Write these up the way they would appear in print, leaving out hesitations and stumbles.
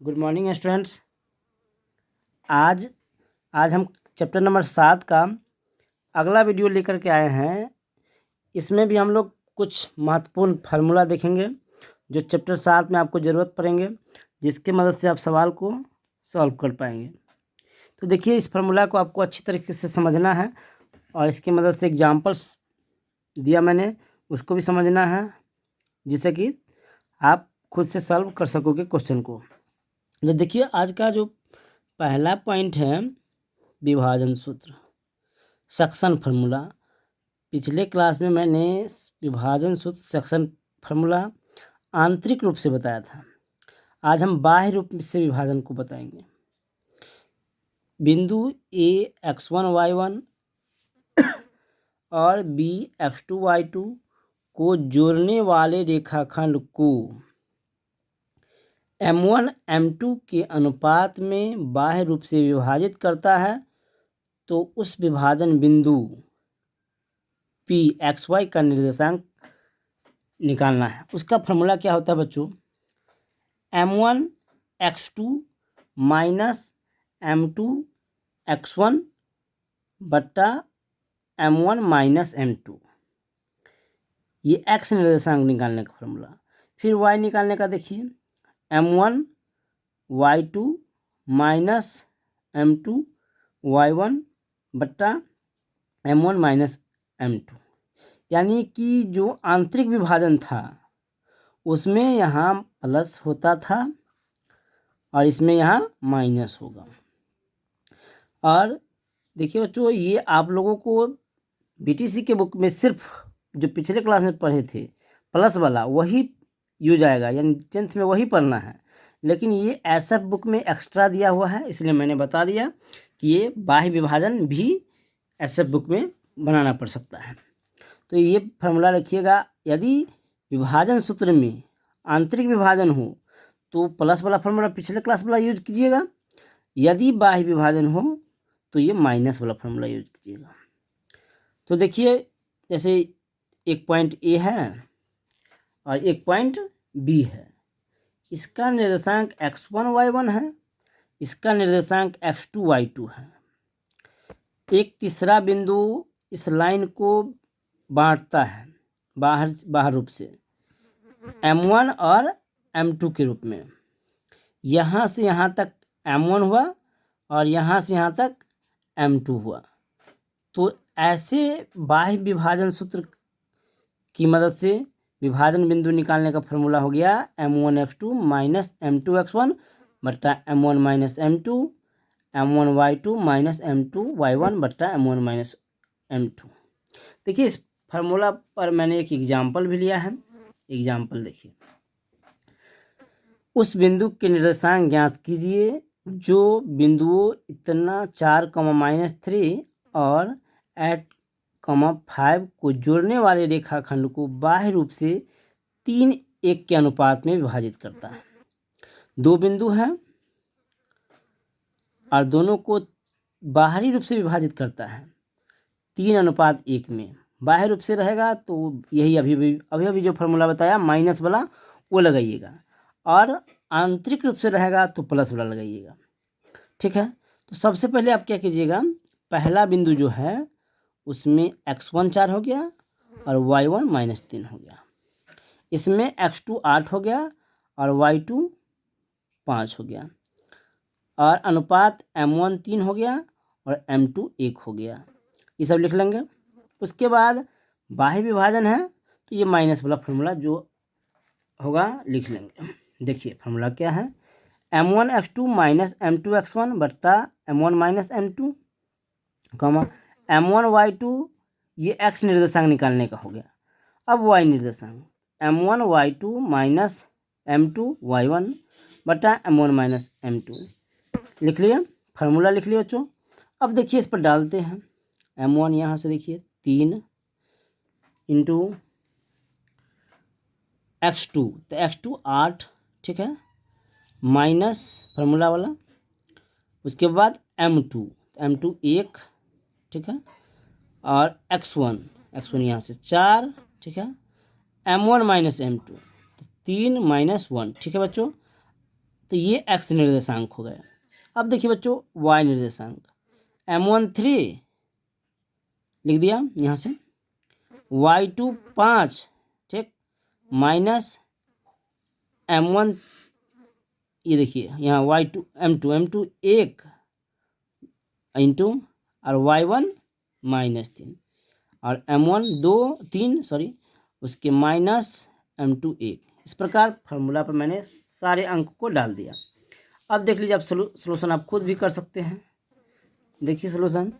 Good morning students. आज आज हम चैप्टर नंबर 7 का अगला वीडियो लेकर के आए हैं। इसमें भी हम लोग कुछ महत्वपूर्ण फार्मूला देखेंगे जो चैप्टर 7 में आपको ज़रूरत पड़ेंगे, जिसकी मदद से आप सवाल को सॉल्व कर पाएंगे। तो देखिए, इस फार्मूला को आपको अच्छी तरीके से समझना है और इसकी मदद से एग्जाम्पल्स दिया मैंने, उसको भी समझना है, जिससे कि आप खुद से सॉल्व कर सकोगे क्वेश्चन को। तो देखिए, आज का जो पहला पॉइंट है विभाजन सूत्र, सेक्शन फार्मूला। पिछले क्लास में मैंने विभाजन सूत्र, सेक्शन फार्मूला आंतरिक रूप से बताया था। आज हम बाह्य रूप से विभाजन को बताएंगे। बिंदु ए x1 y1 और बी x2 y2 को जोड़ने वाले रेखाखंड को M1 M2 के अनुपात में बाह्य रूप से विभाजित करता है, तो उस विभाजन बिंदु P XY का निर्देशांक निकालना है। उसका फॉर्मूला क्या होता है बच्चों? M1 x2 minus M2 x1 बट्टा M1 माइनस M2, ये x निर्देशांक निकालने का फॉर्मूला। फिर y निकालने का देखिए, M1 y2 minus M2 y1 बट्टा M1 माइनस M2, यानी कि जो आंतरिक विभाजन था उसमें यहाँ प्लस होता था और इसमें यहाँ माइनस होगा। और देखिए बच्चों, ये आप लोगों को BTC के बुक में सिर्फ जो पिछले क्लास में पढ़े थे प्लस वाला वही यूज आएगा, यानी 10th में वही पढ़ना है। लेकिन ये SF बुक में एक्स्ट्रा दिया हुआ है, इसलिए मैंने बता दिया कि ये बाह्य विभाजन भी SF बुक में बनाना पड़ सकता है। तो ये फार्मूला रखिएगा। यदि विभाजन सूत्र में आंतरिक विभाजन हो तो प्लस वाला फार्मूला पिछले क्लास वाला यूज कीजिएगा। यदि बाह्य विभाजन हो तो ये माइनस वाला फार्मूला यूज कीजिएगा। तो देखिए, जैसे एक पॉइंट ए है और एक पॉइंट बी है। इसका निर्देशांक x1 y1 है, इसका निर्देशांक x2 y2 है। एक तीसरा बिंदु इस लाइन को बांटता है बाहर रूप से M1 और M2 के रूप में। यहाँ से यहाँ तक M1 हुआ और यहाँ से यहाँ तक M2 हुआ। तो ऐसे बाह्य विभाजन सूत्र की मदद से विभाजन बिंदु निकालने का फॉर्मूला हो गया M1 x2 minus M2 x1 बट्टा M1 minus M2, M1 y2 minus M2 y1 बट्टा M1 माइनस M2। देखिए, इस फार्मूला पर मैंने एक एग्जाम्पल भी लिया है। एग्जाम्पल देखिए, उस बिंदु के निर्देशांक ज्ञात कीजिए जो बिंदुओं इतना 4, -3 और 8, 5 को जोड़ने वाले रेखाखंड को बाह्य रूप से 3:1 के अनुपात में विभाजित करता है। दो बिंदु हैं और दोनों को बाहरी रूप से विभाजित करता है 3:1 में। बाह्य रूप से रहेगा तो यही अभी जो फार्मूला बताया माइनस वाला वो लगाइएगा, और आंतरिक रूप से रहेगा तो प्लस वाला लगाइएगा। ठीक है, तो सबसे पहले आप क्या कीजिएगा, पहला बिंदु जो है उसमें x1 4 हो गया और y1 -3 हो गया। इसमें x2 8 हो गया और y2 5 हो गया, और अनुपात M1 3 हो गया और M2 1 हो गया। ये सब लिख लेंगे। उसके बाद बाह्य विभाजन है तो ये माइनस वाला फॉर्मूला जो होगा लिख लेंगे। देखिए फार्मूला क्या है, M1 x2 minus M2 x1 बट्टा M1 minus M2, M1 y2, ये x निर्देशांक निकालने का हो गया। अब y निर्देशांक M1 y2 minus M2 y1 बटा M1 माइनस M2 लिख लिया, फार्मूला लिख लिया बच्चों। अब देखिए, इस पर डालते हैं। M1 यहाँ से देखिए 3 इंटू x2, तो x2 8, ठीक है, माइनस फार्मूला वाला। उसके बाद M2 1, ठीक है, और x1 यहाँ से 4, ठीक है, M1 माइनस M2 3 -1, ठीक है बच्चों। तो ये x निर्देशांक हो गया। अब देखिए बच्चों y निर्देशांक m1 3 लिख दिया यहाँ से, y2 5, ठीक, माइनस m1, ये देखिए यहाँ y2 m2 1 इंटू और y1 -3 और m1 3 सॉरी उसके माइनस m2 1। इस प्रकार फार्मूला पर मैंने सारे अंक को डाल दिया। अब देख लीजिए, आप सोल्यूशन आप खुद भी कर सकते हैं। देखिए सोल्यूशन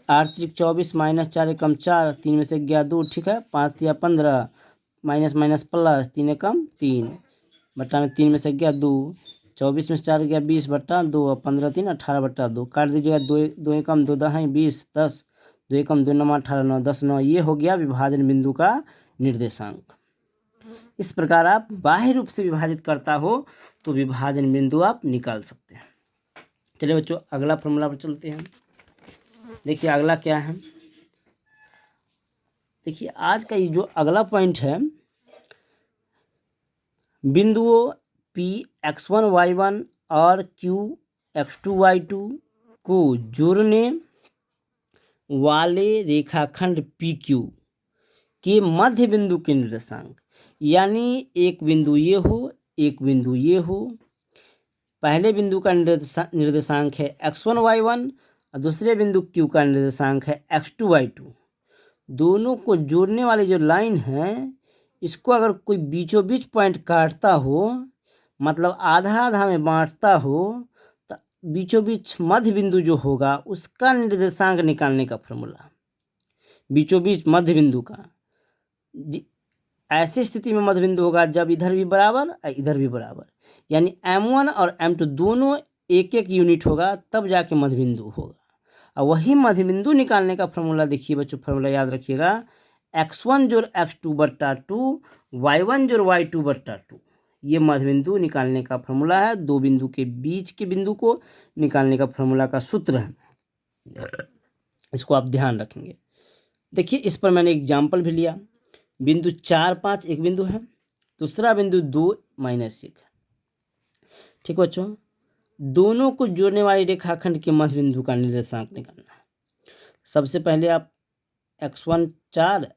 8 त्रिक 24 माइनस 4 एकम 4, 3 में से गया 2, ठीक है, 5 या 15 माइनस माइनस प्लस 3 एकम 3 बट्टा में 3 में से गया 2, 24 में से 4 गया 20 बट्टा 2 और 15 3 18 बट्टा 2 काट दीजिएगा। 2 एकम 2 दहाई 20 10, 2 एकम 2 9 18 9 10 9, ये हो गया विभाजन बिंदु का निर्देशांक। इस प्रकार आप बाह्य रूप से विभाजित करता हो तो विभाजन बिंदु आप निकाल सकते हैं। चलिए बच्चों अगला फॉर्मूला पर चलते हैं। देखिए अगला क्या है, देखिए आज का ये जो अगला पॉइंट है, बिंदुओं P x1 y1 और Q x2 y2 को जोड़ने वाले रेखाखंड PQ के मध्य बिंदु के निर्देशांक, यानी एक बिंदु ये हो एक बिंदु ये हो। पहले बिंदु का निर्देशांक है x1 y1 और दूसरे बिंदु Q का निर्देशांक है x2 y2। दोनों को जोड़ने वाली जो लाइन है, इसको अगर कोई बीचों बीच पॉइंट काटता हो, मतलब आधा आधा में बांटता हो, तो बीचों बीच मध्य बिंदु जो होगा उसका निर्देशांक निकालने का फॉर्मूला, बीचों बीच मध्य बिंदु का, ऐसी स्थिति में मध्य बिंदु होगा जब इधर भी बराबर और इधर भी बराबर, यानी m1 और m2 दोनों एक एक यूनिट होगा, तब जाके मध्य बिंदु होगा। और वही मध्य बिंदु निकालने का फॉर्मूला देखिए बच्चों, फॉर्मूला याद रखिएगा, x1 जोड़ x2 बट्टा 2, y1 जोड़ y2 बट्टा 2। ये मध्य बिंदु निकालने का फॉर्मूला है, दो बिंदु के बीच के बिंदु को निकालने का फॉर्मूला का सूत्र है। इसको आप ध्यान रखेंगे। देखिए इस पर मैंने एग्जाम्पल भी लिया। बिंदु 4 5 एक बिंदु है, दूसरा बिंदु 2 -1 है, ठीक बच्चों। दोनों को जोड़ने वाली रेखाखंड के मध्य बिंदु का निर्देशांक निकालना है। सबसे पहले आप x1 4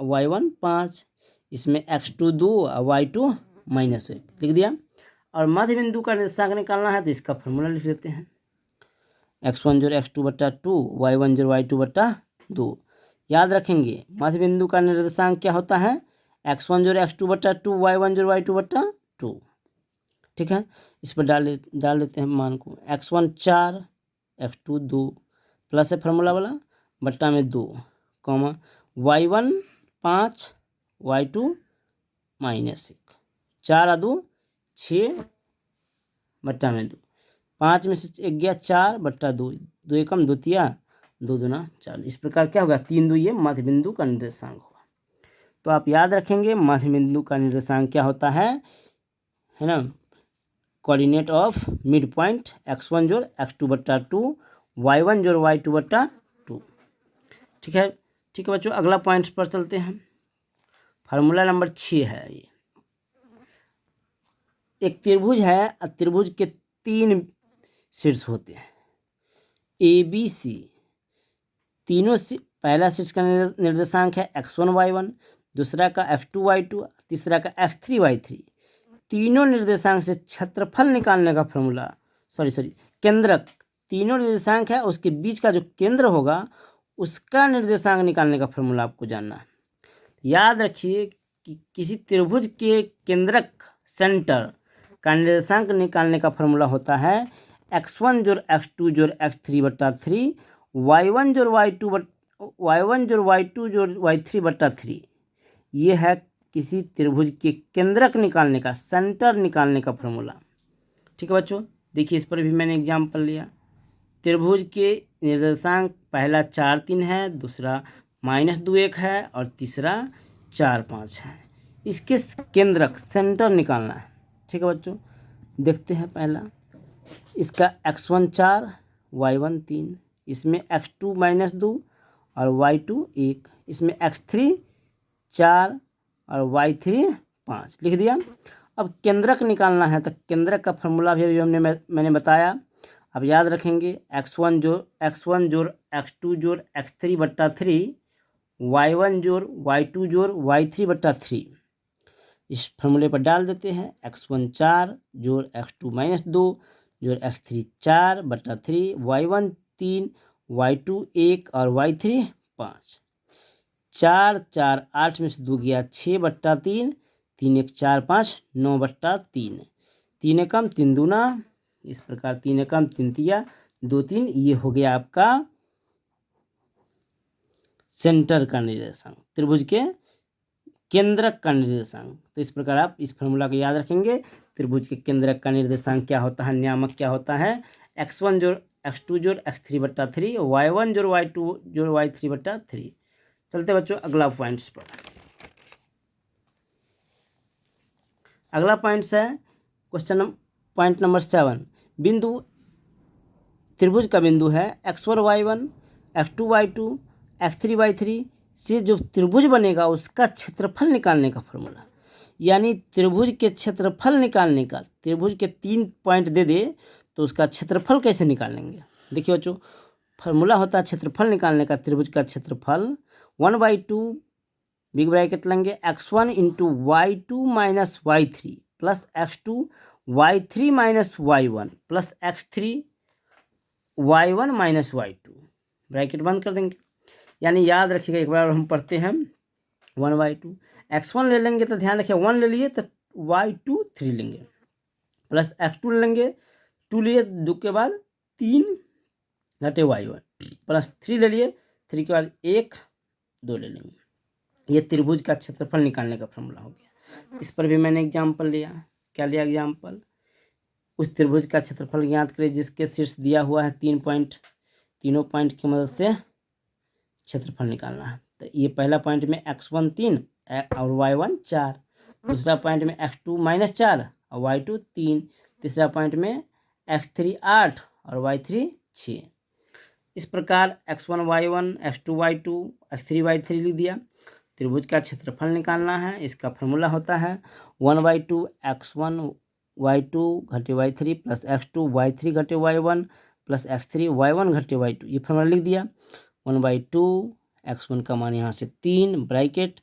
y1 5, इसमें x2 2 और y2 -1 लिख दिया। और मध्य बिंदु का निर्देशांक निकालना है तो इसका फॉर्मूला लिख लेते हैं, x1 जोड़ x2 बट्टा 2, y1 जोड़ y2 बट्टा 2। याद रखेंगे मध्य बिंदु का निर्देशांक क्या होता है, x1 जोड़ x2 बट्टा 2, y1 जोड़ y2 बट्टा 2, ठीक है। इस पर डाल देते हैं मान को, x1 4 x2 2 प्लस है फार्मूला वाला बट्टा में 2, कॉमा y1 5 y2 -1, 4 और 2 6 बट्टा में 2, 5 में से 1 गया 4 बट्टा 2, 2 एकम 2 तिया 2 दूना 4। इस प्रकार क्या होगा, 3 2 ये मध्य बिंदु का निर्देशांक होगा। तो आप याद रखेंगे मध्य बिंदु का निर्देशांक क्या होता है ना, coordinate of mid point x1 जोड़ x2 बट्टा 2, y1 जोड़ y2 बट्टा 2, ठीक है। ठीक है बच्चों अगला पॉइंट पर चलते हैं। फार्मूला नंबर 6 है ये। एक त्रिभुज है, त्रिभुज के 3 शीर्ष होते हैं ABC। तीनों पहला शीर्ष का निर्देशांक है x1 y1, दूसरा का x2 y2, तीसरा का x3 y3। तीनों निर्देशांक से क्षेत्रफल निकालने का फॉर्मूला, केंद्रक, तीनों निर्देशांक है उसके बीच का जो केंद्र होगा उसका निर्देशांक निकालने का फॉर्मूला आपको जानना है। याद रखिए कि किसी त्रिभुज के केंद्रक सेंटर का निर्देशांक निकालने का फॉर्मूला होता है x1 जोड़ x2 जोड़ x3 बट्टा 3, y1 जोड़ y2 जोड़ y3 बट्टा 3। ये है किसी त्रिभुज के केंद्रक निकालने का, सेंटर निकालने का फॉर्मूला, ठीक है बच्चों। देखिए इस पर भी मैंने एग्जाम्पल लिया। त्रिभुज के निर्देशांक पहला 4 3 है, दूसरा -2 1 है और तीसरा 4 5 है। इसके केंद्रक सेंटर निकालना है, ठीक है बच्चों। देखते हैं पहला, इसका x1 4 y1 3, इसमें x2 -2 और y2 1, इसमें x3 4 और y3 5 लिख दिया। अब केंद्रक निकालना है, तो केंद्रक का फॉर्मूला भी अभी मैंने बताया। अब याद रखेंगे x1 जोड़ x2 जोड़ x3 बट्टा 3, y1 जोड़ y2 जोड़ y3 बट्टा 3। इस फॉर्मूले पर डाल देते हैं। x1 4 जोड़ x2 -2 जोड़ x3 4 बट्टा 3, y1 3, y2 1 और y3 5। 4 4 8 में से 2 गया 6 बट्टा 3, 3 1 4 5 9 बट्टा 3, 3 एकम 3 दूना, इस प्रकार 3 एकम 3 तिया 2 3। ये हो गया आपका सेंटर का निर्देशांक, त्रिभुज के केंद्रक का निर्देशांक। तो इस प्रकार आप इस फॉर्मूला को याद रखेंगे। त्रिभुज के केंद्रक का निर्देशांक क्या होता है, नियामक क्या होता है, x1 जोड़ x2 जोड़ x3 बट्टा 3, y1 जोड़ y2 जोड़ y3 बट्टा 3। चलते बच्चों अगला पॉइंट्स पर। अगला पॉइंट्स है पॉइंट नंबर 7। बिंदु, त्रिभुज का बिंदु है x1 y1, x2 y2, x3 y3 से जो त्रिभुज बनेगा उसका क्षेत्रफल निकालने का फॉर्मूला। यानी त्रिभुज के क्षेत्रफल निकालने का, त्रिभुज के 3 पॉइंट दे दे तो उसका क्षेत्रफल कैसे निकालेंगे। देखिए बच्चों, फॉर्मूला होता है क्षेत्रफल निकालने का, त्रिभुज का क्षेत्रफल 1/2 बिग ब्रैकेट लेंगे x1 into y2 minus y3 plus x2 y3 minus y1 plus x3 y1 minus y2, bracket बंद कर देंगे। यानी याद रखिएगा, एक बार हम पढ़ते हैं 1/2, x1 ले लेंगे तो ध्यान रखिए 1 ले लिए तो y2 3 लेंगे, प्लस x2 ले लेंगे 2 लिए 2 के बाद 3 घटे y1 प्लस 3 ले लिए 3 के बाद 1 2 ले लेंगे। ये त्रिभुज का क्षेत्रफल निकालने का फॉर्मूला हो गया। इस पर भी मैंने एग्जाम्पल लिया। क्या लिया एग्जाम्पल, उस त्रिभुज का क्षेत्रफल ज्ञात करें जिसके शीर्ष दिया हुआ है 3 पॉइंट, तीनों पॉइंट की मदद से क्षेत्रफल निकालना है। तो ये पहला पॉइंट में x1 3 और y1 4, दूसरा पॉइंट में x2 -4 और y2 3, तीसरा पॉइंट में x3 8 और y3 6। इस प्रकार x1 y1, x2 y2, x3 y3 लिख दिया। त्रिभुज का क्षेत्रफल निकालना है, इसका फॉर्मूला होता है 1/2 x1 y2 घटे y3 प्लस x2 y3 घटे y1 प्लस x3 y1 घटे y2। ये फॉर्मूला लिख दिया। 1/2 x1 का मान यहाँ से 3 ब्रैकेट,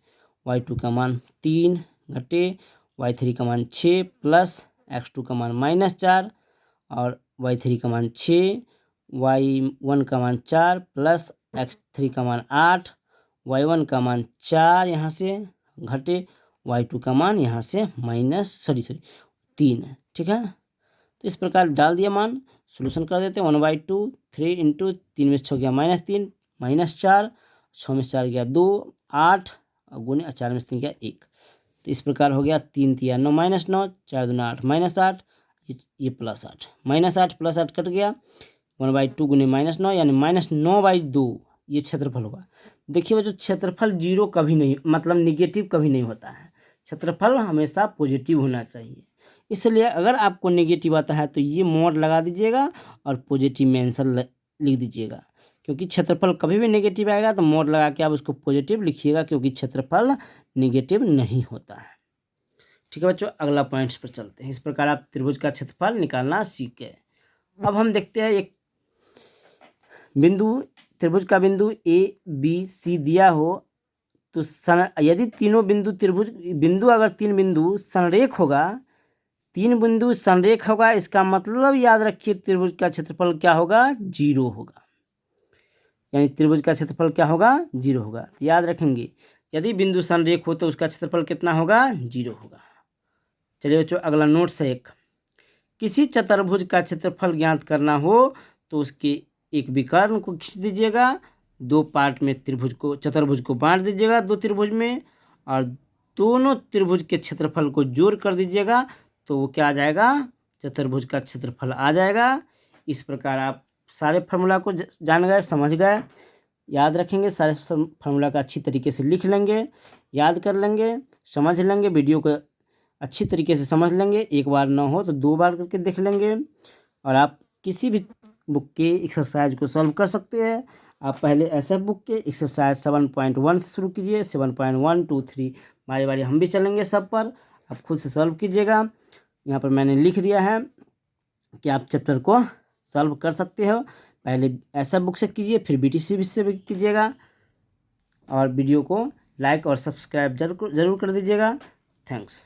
y2 का मान 3 घटे y3 का मान 6 प्लस x2 का मान -4 और y3 का मान 6, y1 का मान 4 प्लस x3 का मान 8, y1 का मान 4 यहाँ से घटे y2 का मान यहाँ से -3। ठीक है, तो इस प्रकार डाल दिया मान, सोल्यूशन कर देते हैं। 1/2 3 इंटू 3 में 6 गया -3 -4, 6 में 4 गया 2 8 और गुने 4 में 3 गया 1। तो इस प्रकार हो गया 3 3 9 -9, 4 2 8 -8, ये +8 -8 प्लस 8 कट गया। 1/2 गुने -9 यानी -9/2 ये क्षेत्रफल होगा। देखिए बच्चों, क्षेत्रफल जीरो कभी नहीं, मतलब निगेटिव कभी नहीं होता है। क्षेत्रफल हमेशा पॉजिटिव होना चाहिए। इसलिए अगर आपको नेगेटिव आता है तो ये मोड लगा दीजिएगा और पॉजिटिव में आंसर लिख दीजिएगा, क्योंकि क्षेत्रफल कभी भी नेगेटिव आएगा तो मोड लगा के आप उसको पॉजिटिव लिखिएगा, क्योंकि क्षेत्रफल नेगेटिव नहीं होता है। ठीक है बच्चों, अगला पॉइंट्स पर चलते हैं। इस प्रकार आप त्रिभुज का क्षेत्रफल निकालना सीख गए। अब हम देखते हैं एक बिंदु, त्रिभुज का बिंदु ABC दिया हो तो यदि तीनों बिंदु अगर 3 बिंदु संरेख होगा, 3 बिंदु संरेख होगा, इसका मतलब याद रखिए त्रिभुज का क्षेत्रफल क्या होगा, 0 होगा। यानी त्रिभुज का क्षेत्रफल क्या होगा, 0 होगा। याद रखेंगे, यदि बिंदु संरेख हो तो उसका क्षेत्रफल कितना होगा, 0 होगा। चलिए बच्चों, अगला नोट्स है एक, किसी चतुर्भुज का क्षेत्रफल ज्ञात करना हो तो उसके एक विकर्ण को खींच दीजिएगा, 2 पार्ट में चतुर्भुज को बांट दीजिएगा 2 त्रिभुज में, और दोनों त्रिभुज के क्षेत्रफल को जोड़ कर दीजिएगा, तो वो क्या आ जाएगा, चतुर्भुज का क्षेत्रफल आ जाएगा। इस प्रकार आप सारे फार्मूला को जान गए, समझ गए, याद रखेंगे, सारे फार्मूला का अच्छी तरीके से लिख लेंगे, याद कर लेंगे, समझ लेंगे, वीडियो को अच्छी तरीके से समझ लेंगे। एक बार ना हो तो 2 बार करके देख लेंगे, और आप किसी भी बुक के एक्सरसाइज को सॉल्व कर सकते हैं। आप पहले SF बुक के एक्सरसाइज 7.1 से शुरू कीजिए, 7.1 2 3 बारी बारी हम भी चलेंगे सब पर। आप खुद से सॉल्व कीजिएगा। यहाँ पर मैंने लिख दिया है कि आप चैप्टर को सॉल्व कर सकते हो। पहले ऐसा बुक से कीजिए, फिर BTC से भी कीजिएगा, और वीडियो को लाइक और सब्सक्राइब जरूर कर दीजिएगा। थैंक्स।